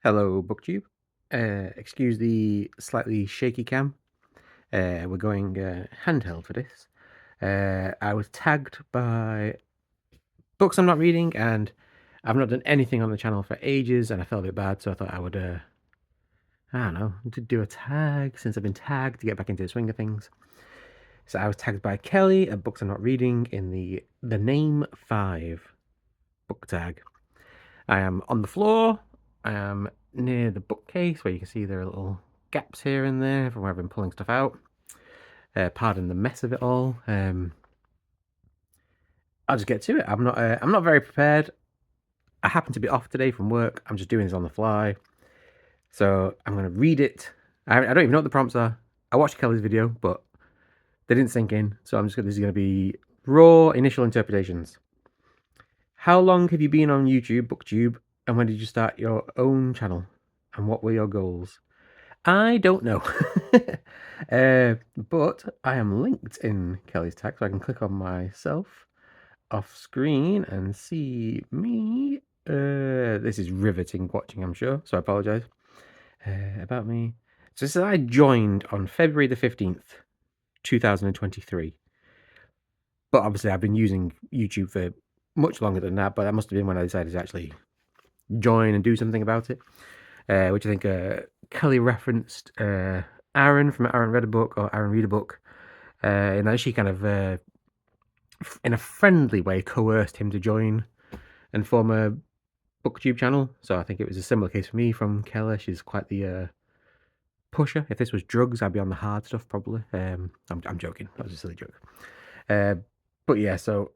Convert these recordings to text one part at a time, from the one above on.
Hello, Booktube. Excuse the slightly shaky cam. We're going handheld for this. I was tagged by books I'm not reading, and I've not done anything on the channel for ages, and I felt a bit bad, so I thought I would, I don't know, to do a tag since I've been tagged to get back into the swing of things. So I was tagged by Kelly at Books I'm Not Reading in the Name 5 book tag. I am on the floor. I am near the bookcase where you can see there are little gaps here and there from where I've been pulling stuff out. Pardon the mess of it all. I'll just get to it. I'm not very prepared. I happen to be off today from work. I'm just doing this on the fly. So I'm going to read it. I don't even know what the prompts are. I watched Kelly's video, but they didn't sink in. So this is going to be raw initial interpretations. How long have you been on YouTube, Booktube, and when did you start your own channel? And what were your goals? I don't know. But I am linked in Kelly's tag, so I can click on myself off screen and see me. This is riveting watching, I'm sure, so I apologise. About me. So this is I joined on February the 15th, 2023. But obviously I've been using YouTube for much longer than that, but that must have been when I decided to actually join and do something about it. Which I think Kelly referenced Aaron from Aaron Read a Book or Aaron Read a Book, and then she kind of, in a friendly way, coerced him to join and form a Booktube channel. So I think it was a similar case for me from Kelly. She's quite the pusher. If this was drugs, I'd be on the hard stuff probably. I'm joking. That was a silly joke. But yeah, so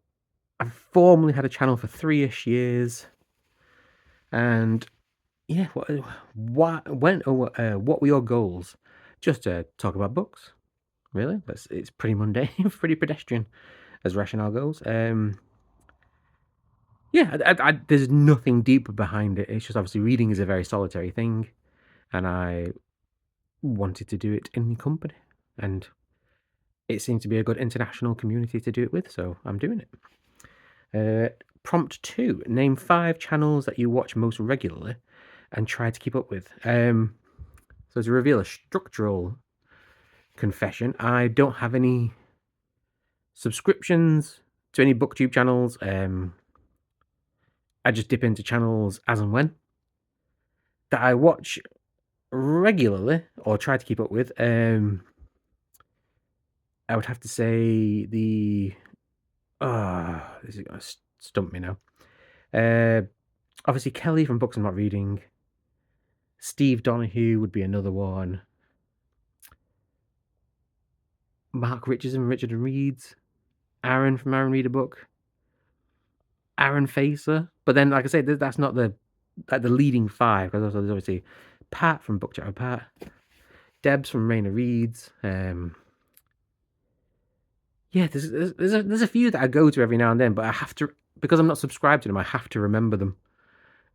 I've formally had a channel for 3-ish years, and yeah, what were your goals? Just to talk about books, really. It's pretty mundane, pretty pedestrian as rationale goes. Yeah, there's nothing deeper behind it. It's just obviously reading is a very solitary thing, and I wanted to do it in company, and it seemed to be a good international community to do it with, so I'm doing it. Prompt 2: name 5 channels that you watch most regularly and try to keep up with. So to reveal a structural confession, I don't have any subscriptions to any Booktube channels. I just dip into channels as and when. That I watch regularly or try to keep up with. I would have to say this is gonna stump me now. Obviously Kelly from Books I'm Not Reading. Steve Donahue would be another one. Mark Richardson, Richard and Reads. Aaron from Aaron Read a Book. Aaron Facer. But then, like I said, that's not the leading 5, because there's obviously Pat from Book Chat with Pat. Debs from Raina Reads. Yeah, there's a few that I go to every now and then, but I have to, because I'm not subscribed to them, I have to remember them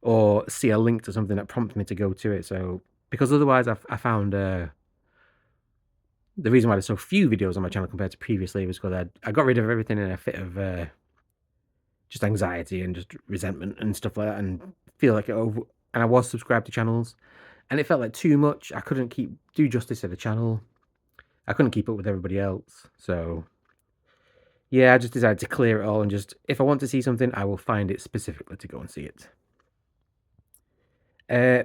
or see a link to something that prompts me to go to it. So because otherwise, I found the reason why there's so few videos on my channel compared to previously was because I got rid of everything in a fit of just anxiety and just resentment and stuff like that, and feel like and I was subscribed to channels, and it felt like too much. I couldn't do justice to the channel. I couldn't keep up with everybody else, so yeah, I just decided to clear it all and just, if I want to see something, I will find it specifically to go and see it.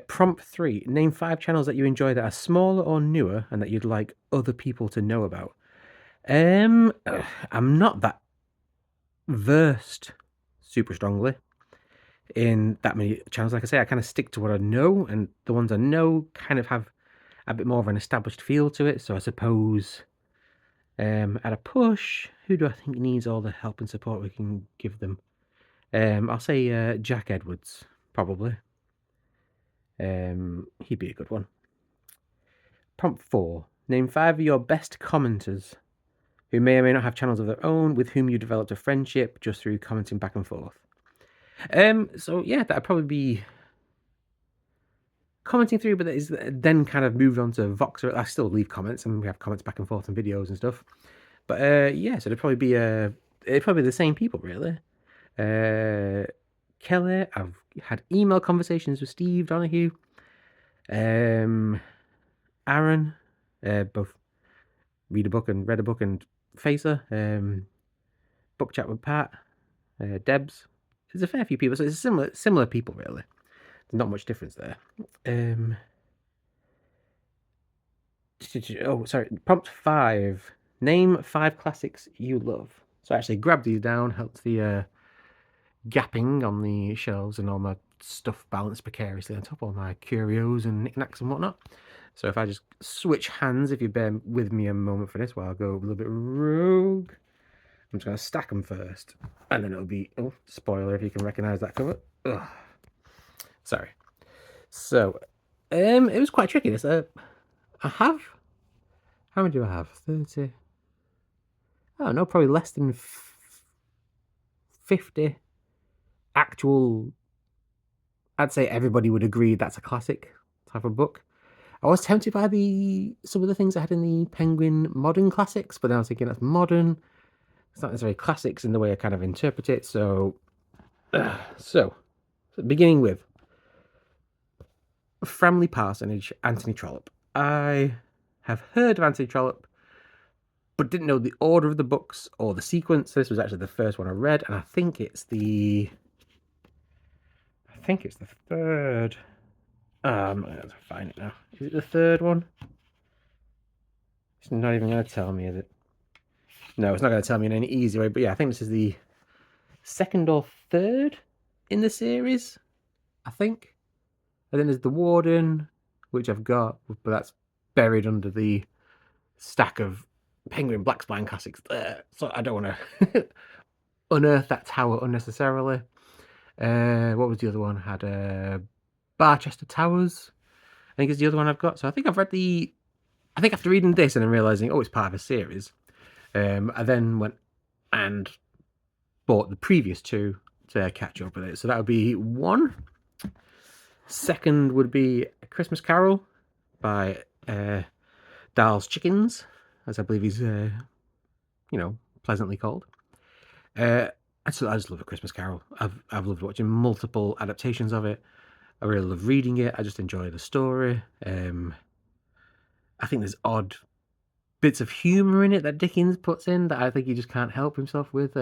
Prompt 3: name 5 channels that you enjoy that are smaller or newer and that you'd like other people to know about. I'm not that versed super strongly in that many channels. Like I say, I kind of stick to what I know, and the ones I know kind of have a bit more of an established feel to it. So I suppose at a push, who do I think needs all the help and support we can give them? I'll say Jack Edwards, probably. He'd be a good one. Prompt 4: name 5 of your best commenters who may or may not have channels of their own, with whom you developed a friendship just through commenting back and forth. So yeah, that'd probably be commenting through, but that is then kind of moved on to Voxer. I still leave comments, and we have comments back and forth on videos and stuff. But yeah, so it'd probably be the same people, really. Kelly, I've had email conversations with Steve Donahue. Aaron, both read a book and Facer. Book chat with Pat, Debs. There's a fair few people, so it's similar people really. There's not much difference there. Oh, sorry. Prompt 5. Name 5 classics you love. So I actually grabbed these down, helped the gapping on the shelves and all my stuff balanced precariously on top, all my curios and knickknacks and whatnot. So if I just switch hands, if you bear with me a moment for this while I go a little bit rogue, I'm just going to stack them first. And then it'll be, oh, spoiler if you can recognise that cover. Ugh. Sorry. So, it was quite tricky. This, I have, how many do I have? 30. I don't know, probably less than 50 actual. I'd say everybody would agree that's a classic type of book. I was tempted by some of the things I had in the Penguin Modern Classics, but then I was thinking that's modern. It's not necessarily classics in the way I kind of interpret it. So beginning with Framley Parsonage, Anthony Trollope. I have heard of Anthony Trollope, but didn't know the order of the books or the sequence. This was actually the first one I read, and I think it's the third. I'm not going to find it now. Is it the third one? It's not even going to tell me, is it? No, it's not going to tell me in any easy way. But yeah, I think this is the second or third in the series, I think. And then there's The Warden, which I've got, but that's buried under the stack of Penguin Black Spine classics there. So I don't want to unearth that tower unnecessarily. What was the other one? I had Barchester Towers, I think is the other one I've got. So I think I've read I think after reading this and then realising, oh, it's part of a series, I then went and bought the previous two to catch up with it. So that would be one. Second would be A Christmas Carol by Darl's Chickens, as I believe he's, pleasantly called. I just love A Christmas Carol. I've loved watching multiple adaptations of it. I really love reading it. I just enjoy the story. I think there's odd bits of humour in it that Dickens puts in that I think he just can't help himself with.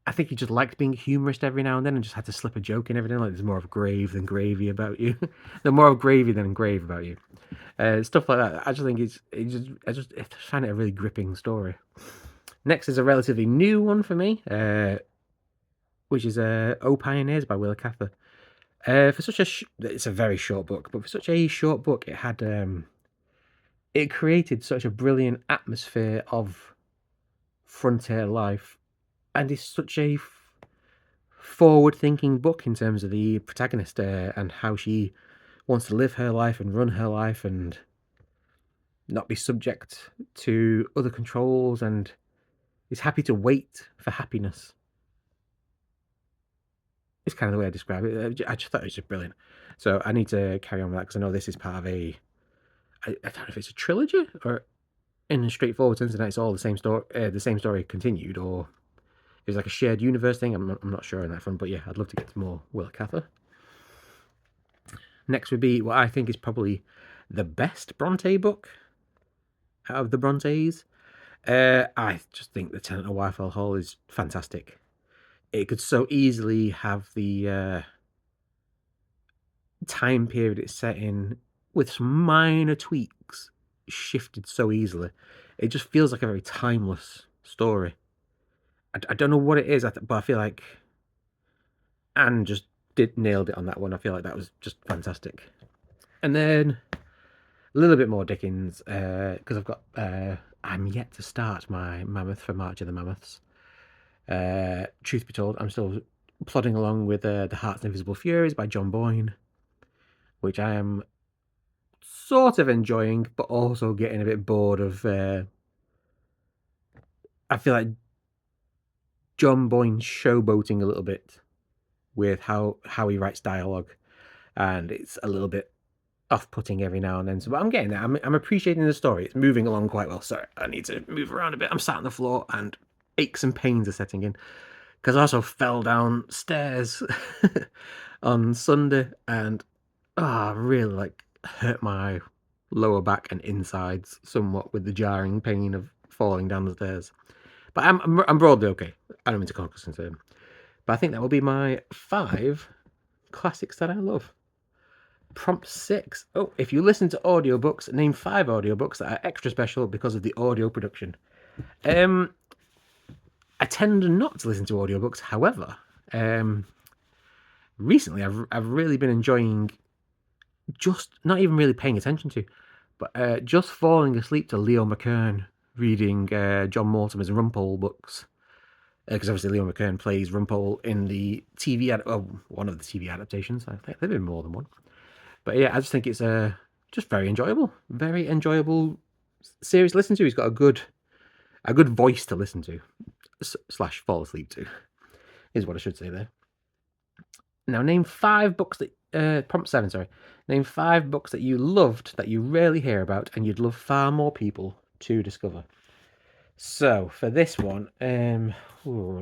I think he just liked being a humorist every now and then and just had to slip a joke in every now and then. Like, there's more of grave than gravy about you. There's more of gravy than grave about you. Stuff like that. I just think I just find it a really gripping story. Next is a relatively new one for me, which is O Pioneers by Willa Cather. For such it's a very short book, but for such a short book, it had it created such a brilliant atmosphere of frontier life, and it's such a forward-thinking book in terms of the protagonist and how she wants to live her life and run her life and not be subject to other controls, and is happy to wait for happiness. It's kind of the way I describe it. I just thought it was just brilliant. So I need to carry on with that because I know this is part of I don't know if it's a trilogy or in a straightforward sense that it's all the same story continued, or it's like a shared universe thing. I'm not sure on that front, but yeah, I'd love to get to more Willa Cather. Next would be what I think is probably the best Bronte book out of the Brontes. I just think The Tenant of Wyfell Hall is fantastic. It could so easily have the time period it's set in with some minor tweaks shifted so easily. It just feels like a very timeless story. I don't know what it is, but I feel like Anne just nailed it on that one. I feel like that was just fantastic. And then a little bit more Dickens, because I've got I'm yet to start my Mammoth for March of the Mammoths. Truth be told, I'm still plodding along with The Heart's Invisible Furies by John Boyne, which I am sort of enjoying, but also getting a bit bored of. I feel like John Boyne's showboating a little bit with how he writes dialogue, and it's a little bit off-putting every now and then. So, but I'm getting there. I'm appreciating the story. It's moving along quite well. Sorry, I need to move around a bit. I'm sat on the floor, and aches and pains are setting in because I also fell downstairs on Sunday, and really like hurt my lower back and insides somewhat with the jarring pain of falling down the stairs. But I'm broadly okay. I don't mean to cause concern. But I think that will be my 5 classics that I love. Prompt 6. Oh, if you listen to audiobooks, name 5 audiobooks that are extra special because of the audio production. I tend not to listen to audiobooks. However, recently I've really been enjoying just not even really paying attention to, but just falling asleep to Leo McKern reading John Mortimer's Rumpole books. Because obviously Leo McKern plays Rumpole in the one of the TV adaptations. I think there've been more than one. But yeah, I just think it's just very enjoyable series to listen to. He's got a good voice to listen to, slash fall asleep to, is what I should say there. Now, name 5 books that prompt 7. Sorry, name 5 books that you loved that you rarely hear about and you'd love far more people to discover. So for this one, let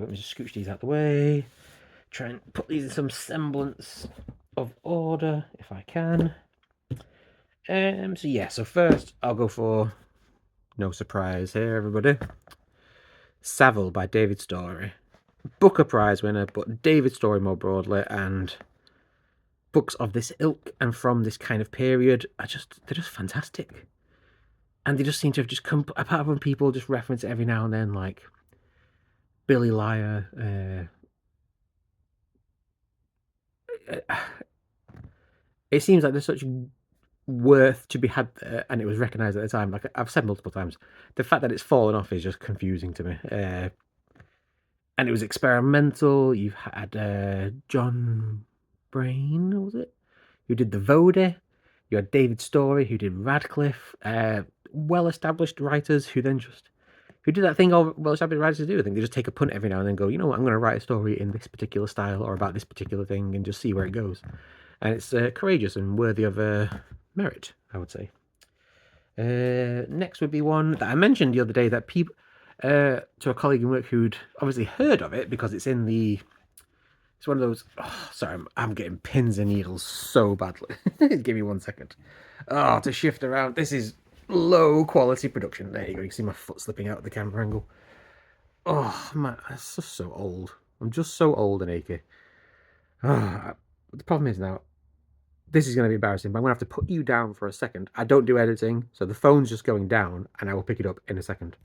me just scooch these out the way. Try and put these in some semblance of order if I can. So first I'll go for, no surprise here, everybody, Savile by David Storey. Booker Prize winner, but David Storey more broadly, and books of this ilk and from this kind of period they're just fantastic. And they just seem to have just come, apart from people just reference it every now and then, like Billy Liar. It seems like there's such worth to be had there, and it was recognised at the time. Like I've said multiple times, the fact that it's fallen off is just confusing to me. And it was experimental. You've had John Brain, was it, who did the Voda. You had David Storey, who did Radcliffe. Well-established writers who then just who do that thing all well-established writers do. I think they just take a punt every now and then, go, you know what, I'm going to write a story in this particular style or about this particular thing, and just see where it goes. And it's courageous and worthy of merit, I would say. Next would be one that I mentioned the other day that people, to a colleague in work who'd obviously heard of it because it's in the. It's one of those. Oh, sorry, I'm getting pins and needles so badly. Give me 1 second. Oh, to shift around. This is low quality production. There you go. You can see my foot slipping out of the camera angle. Oh man, that's just so old. I'm just so old and achy. The problem is now, this is going to be embarrassing, but I'm going to have to put you down for a second. I don't do editing, so the phone's just going down, and I will pick it up in a second.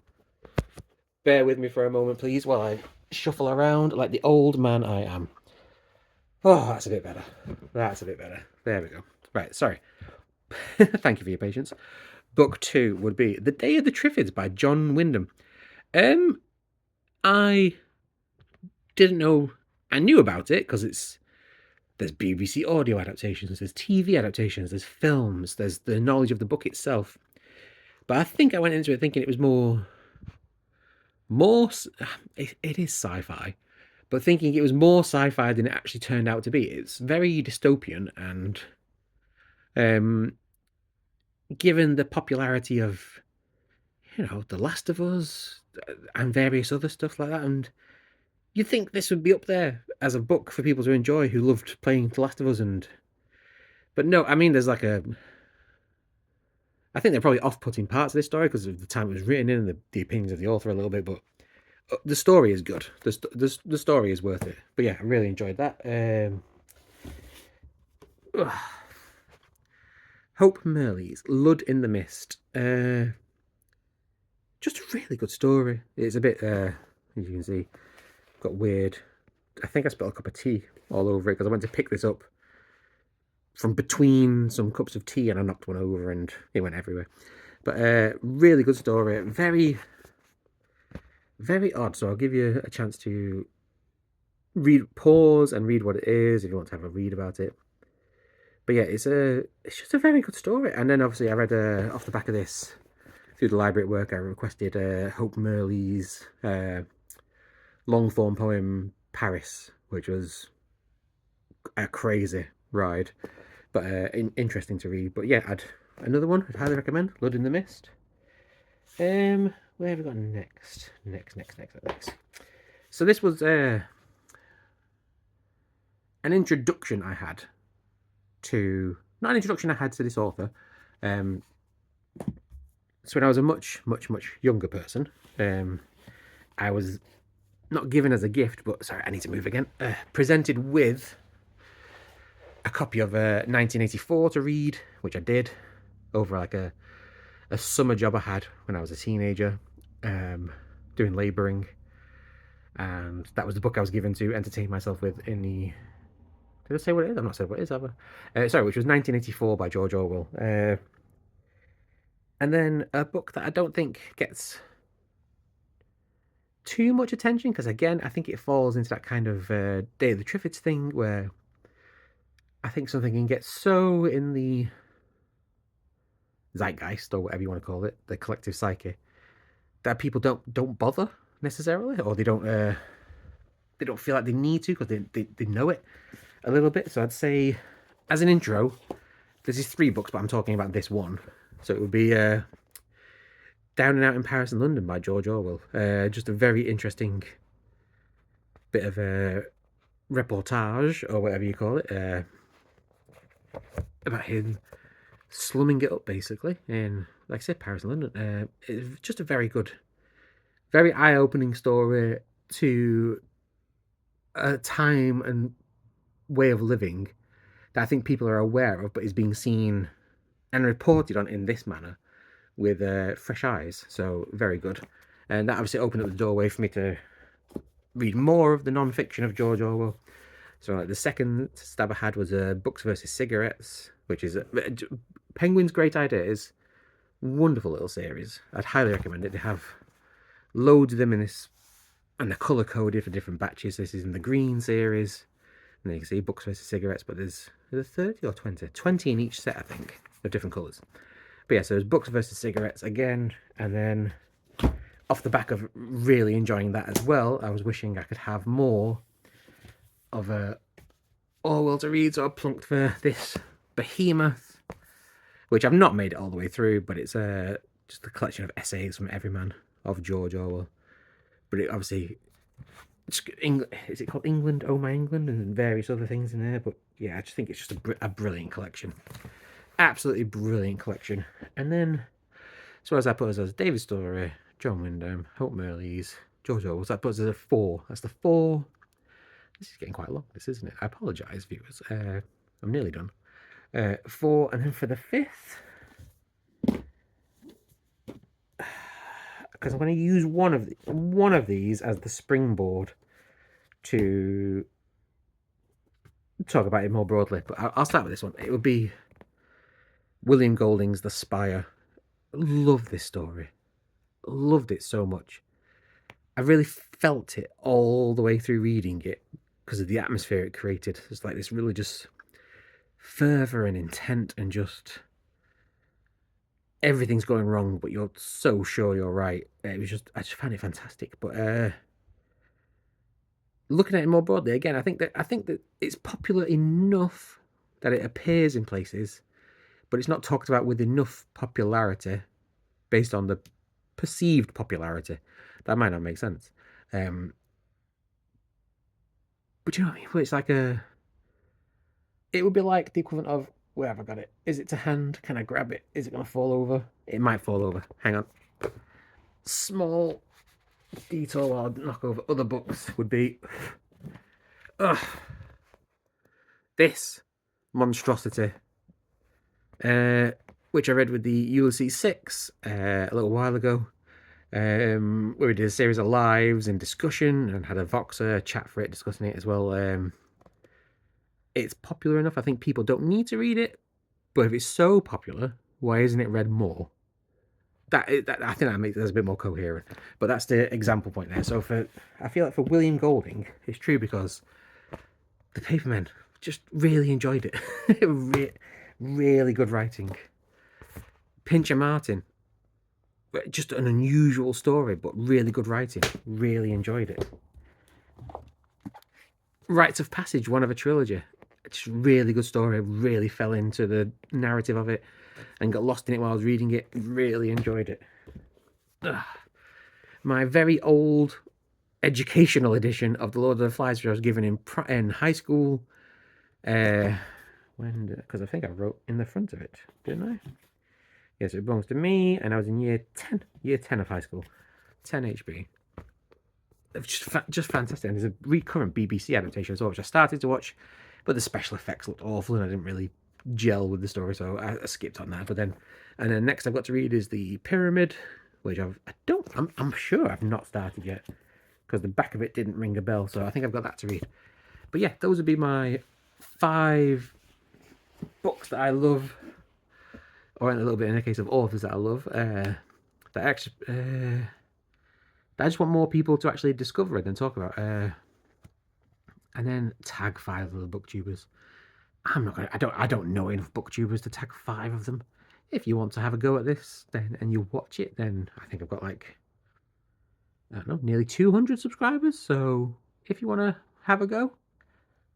Bear with me for a moment, please, while I shuffle around like the old man I am. Oh, that's a bit better. That's a bit better. There we go. Right, sorry. Thank you for your patience. Book 2 would be The Day of the Triffids by John Wyndham. I didn't know. I knew about it because there's BBC audio adaptations, there's TV adaptations, there's films, there's the knowledge of the book itself. But I think I went into it thinking it was more. It is sci-fi, but thinking it was more sci-fi than it actually turned out to be. It's very dystopian, and given the popularity of, The Last of Us and various other stuff like that, and you'd think this would be up there as a book for people to enjoy who loved playing The Last of Us, but no, I mean, there's like I think they're probably off-putting parts of this story because of the time it was written in and the opinions of the author a little bit, but the story is good. The story is worth it. But yeah, I really enjoyed that. Hope Merleys, Lud in the Mist. Just a really good story. It's a bit, as you can see, got weird. I think I spilled a cup of tea all over it because I went to pick this up from between some cups of tea and I knocked one over and it went everywhere. But really good story. Very, very odd. So I'll give you a chance to pause and read what it is if you want to have a read about it. But yeah, it's just a very good story. And then obviously I read off the back of this through the library at work. I requested Hope Merleys' long form poem Paris, which was a crazy ride, but interesting to read. But yeah, another one I'd highly recommend, Blood in the Mist. Where have we got next? Next. So this was an introduction I had to not an introduction I had to this author. So when I was a much younger person, I was not given as a gift, but sorry, I need to move again. Presented with a copy of 1984 to read, which I did over like a summer job I had when I was a teenager, doing labouring, and that was the book I was given to entertain myself with in the. Did I say what it is? I'm not saying what it is, have I? Sorry, which was 1984 by George Orwell. And then a book that I don't think gets too much attention, because again, I think it falls into that kind of Day of the Triffids thing where I think something can get so in the zeitgeist, or whatever you want to call it, the collective psyche, that people don't bother necessarily, or they don't feel like they need to, because they know it a little bit. So I'd say, as an intro, this is 3 books, but I'm talking about this one. So it would be Down and Out in Paris and London by George Orwell. Just a very interesting bit of a reportage, or whatever you call it, about him slumming it up, basically, in, like I said, Paris and London. It's just a very good, very eye-opening story to a time and way of living that I think people are aware of, but is being seen and reported on in this manner with fresh eyes. So very good. And that obviously opened up the doorway for me to read more of the non-fiction of George Orwell. So like the second stab I had was Books versus Cigarettes, which is Penguin's Great Ideas. Wonderful little series. I'd highly recommend it. They have loads of them in this, and they're colour coded for different batches. This is in the green series, and then you can see Books versus Cigarettes, but there's 30 or 20 in each set, I think, of different colours. But yeah, so there's Books versus Cigarettes again, and then off the back of really enjoying that as well, I was wishing I could have more of Orwell to read, so I plunked for this behemoth, which I've not made it all the way through, but it's just a collection of essays from Everyman of George Orwell. But it obviously, is it called England, Oh My England, and various other things in there. But yeah, I just think it's just a brilliant collection. Absolutely brilliant collection. And then, so as I put as David Story, John Wyndham, Hope Merleys, George Orwell, so that puts us at 4. That's the 4. This is getting quite long, this, isn't it? I apologise, viewers. I'm nearly done. 4, and then for the 5th, because I'm going to use one of these as the springboard to talk about it more broadly. But I'll start with this one. It would be William Golding's The Spire. Love this story. Loved it so much. I really felt it all the way through reading it because of the atmosphere it created. It's like this really just fervour and intent, and just everything's going wrong, but you're so sure you're right. It was just, I just found it fantastic. But looking at it more broadly, again, I think that it's popular enough that it appears in places, but it's not talked about with enough popularity based on the perceived popularity. That might not make sense. But you know what I mean? It's like it would be like the equivalent of, where have I got it? Is it to hand? Can I grab it? Is it going to fall over? It might fall over. Hang on. Small detail while I knock over other books would be this monstrosity, which I read with the Ulysses 6 a little while ago, where we did a series of lives and discussion and had a Voxer chat for it, discussing it as well. It's popular enough. I think people don't need to read it, but if it's so popular, why isn't it read more? That I think that makes it a bit more coherent. But that's the example point there. So I feel like for William Golding, it's true because the Papermen just really enjoyed it. Really good writing. Pincher Martin, just an unusual story, but really good writing. Really enjoyed it. Rites of Passage, one of a trilogy. It's a really good story. Really fell into the narrative of it and got lost in it while I was reading it. Really enjoyed it. My very old educational edition of The Lord of the Flies, which I was given in high school. When, because I think I wrote in the front of it, didn't I? Yes, it belongs to me, and I was in year 10 of high school. 10 HB. Just fantastic. And there's a recurrent BBC adaptation as well, which I started to watch, but the special effects looked awful, and I didn't really gel with the story, so I skipped on that. But then, and then next I've got to read is The Pyramid, which I'm sure I've not started yet, because the back of it didn't ring a bell, so I think I've got that to read. But yeah, those would be my 5 books that I love, or a little bit in the case of authors that I love, that actually that I just want more people to actually discover it and talk about. And then tag 5 of the booktubers. I don't know enough booktubers to tag 5 of them. If you want to have a go at this, then and you watch it, then I think I've got like, I don't know, nearly 200 subscribers. So if you want to have a go,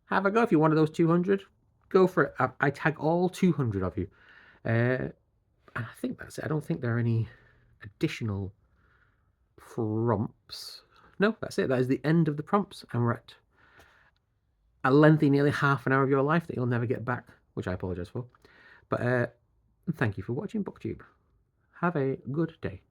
have a go. If you're one of those 200, go for it. I tag all 200 of you. And I think that's it. I don't think there are any additional prompts. No, that's it. That is the end of the prompts. And we're at a lengthy, nearly half an hour of your life that you'll never get back, which I apologise for. But thank you for watching Booktube. Have a good day.